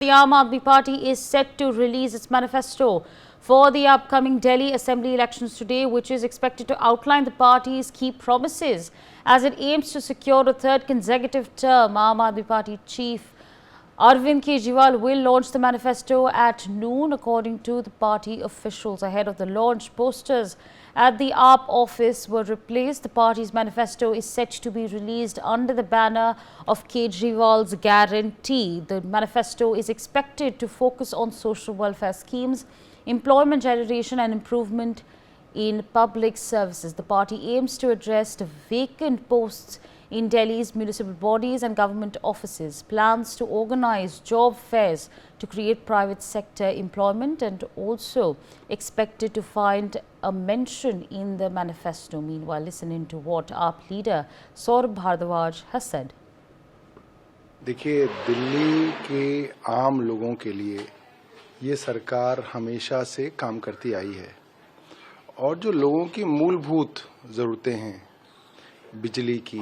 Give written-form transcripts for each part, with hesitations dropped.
The Aam Aadmi Party is set to release its manifesto for the upcoming Delhi Assembly elections today, which is expected to outline the party's key promises as it aims to secure a third consecutive term. Aam Aadmi Party chief Arvind Kejriwal will launch the manifesto at noon, according to the party officials. Ahead of the launch, posters at the AAP office were replaced. The party's manifesto is set to be released under the banner of Kejriwal's Guarantee. The manifesto is expected to focus on social welfare schemes, employment generation and improvement in public services. The party aims to address the vacant posts in Delhi's municipal bodies and government offices, plans to organize job fairs to create private sector employment, and also expected to find a mention in the manifesto. Meanwhile, listen into what AAP leader Saurabh Bhardwaj has said. देखिए, दिल्ली के आम लोगों के लिए ये सरकार हमेशा से काम करती आई है और जो लोगों की मूलभूत ज़रूरतें हैं, बिजली की,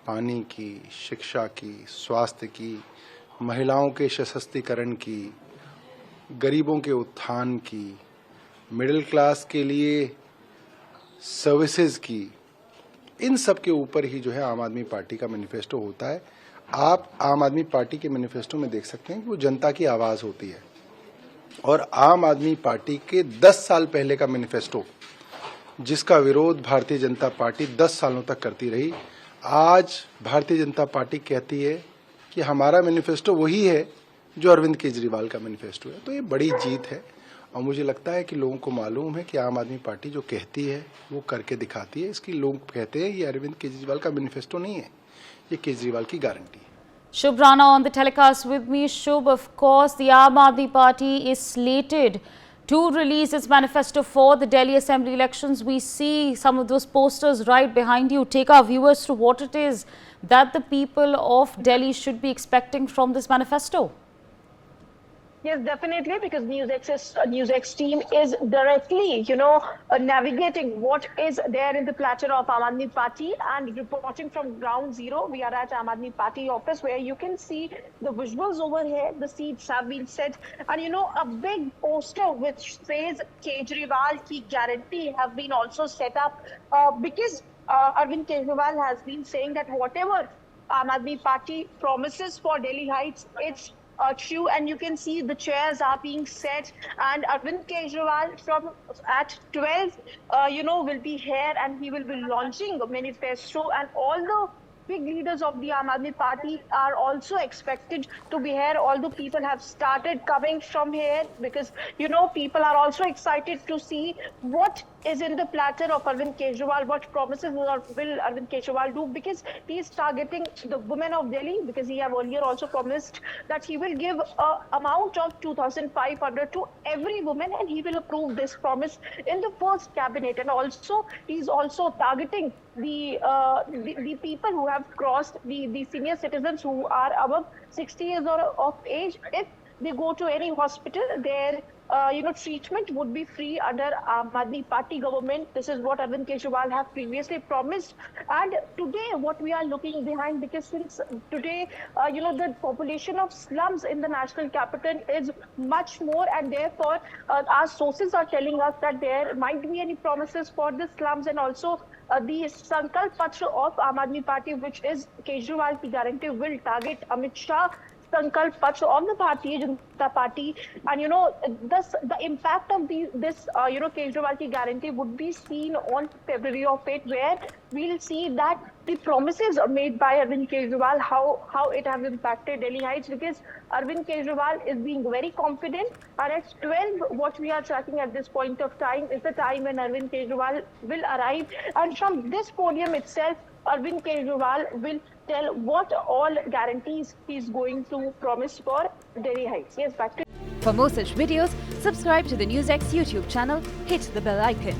पानी की, शिक्षा की, स्वास्थ्य की, महिलाओं के सशक्तिकरण की, गरीबों के उत्थान की, मिडिल क्लास के लिए सर्विसेज की, इन सब के ऊपर ही जो है आम आदमी पार्टी का मैनिफेस्टो होता है। आप आम आदमी पार्टी के मैनिफेस्टो में देख सकते हैं कि वो जनता की आवाज़ होती है और आम आदमी पार्टी के 10 साल पहले का मैनिफेस्टो, जिसका विरोध भारतीय जनता पार्टी 10 सालों तक करती रही, आज भारतीय जनता पार्टी कहती है कि हमारा मैनिफेस्टो वही है जो अरविंद केजरीवाल का मैनिफेस्टो है। तो ये बड़ी जीत है और मुझे लगता है कि लोगों को मालूम है कि आम आदमी पार्टी जो कहती है वो करके दिखाती है। इसकी लोग कहते हैं ये अरविंद केजरीवाल का मैनिफेस्टो नहीं है, ये केजरीवाल की गारंटी है। Shubh Rana on the telecast with me. Shubh, of course, the Aam Aadmi Party is slated to release its manifesto for the Delhi Assembly elections. We see some of those posters right behind you. Take our viewers through what it is that the people of Delhi should be expecting from this manifesto. Yes, definitely, because NewsX team is directly, navigating what is there in the platter of Aam Aadmi Party and reporting from ground zero. We are at Aam Aadmi Party office where you can see the visuals over here. The seats have been set, and a big poster which says Kejriwal ki guarantee have been also set up because Arvind Kejriwal has been saying that whatever Aam Aadmi Party promises for Delhi Heights, it's true, and you can see the chairs are being set, and Arvind Kejriwal from at 12 will be here, and he will be launching a manifesto, and all the big leaders of the Aam Aadmi Party are also expected to be here. All the people have started coming from here because people are also excited to see what is in the platter of Arvind Kejriwal, what promises will Arvind Kejriwal do, because he is targeting the women of Delhi, because he have earlier also promised that he will give a amount of 2,500 to every woman, and he will approve this promise in the first cabinet. And also he is also targeting the people who have crossed the senior citizens who are above 60 years of age. If they go to any hospital, their treatment would be free under Aam Aadmi Party government. This is what Arvind Kejriwal have previously promised. And today, what we are looking behind, because since today, the population of slums in the national capital is much more, and therefore, our sources are telling us that there might be any promises for the slums, and also the Sankalp Patra of Aam Aadmi Party, which is Kejriwal ki guarantee, will target Amit Shah Sankalp Patra of the Bharatiya Janata Party, and the impact of this Kejriwal ki guarantee would be seen on February of it, where we'll see that the promises made by Arvind Kejriwal, how it has impacted Delhi Heights, because Arvind Kejriwal is being very confident, and at 12, what we are tracking at this point of time is the time when Arvind Kejriwal will arrive, and from this podium itself, Arvind Kejriwal will tell what all guarantees he's going to promise for Delhi Heights. Yes, back to you. For more such videos, subscribe to the NewsX YouTube channel, hit the bell icon.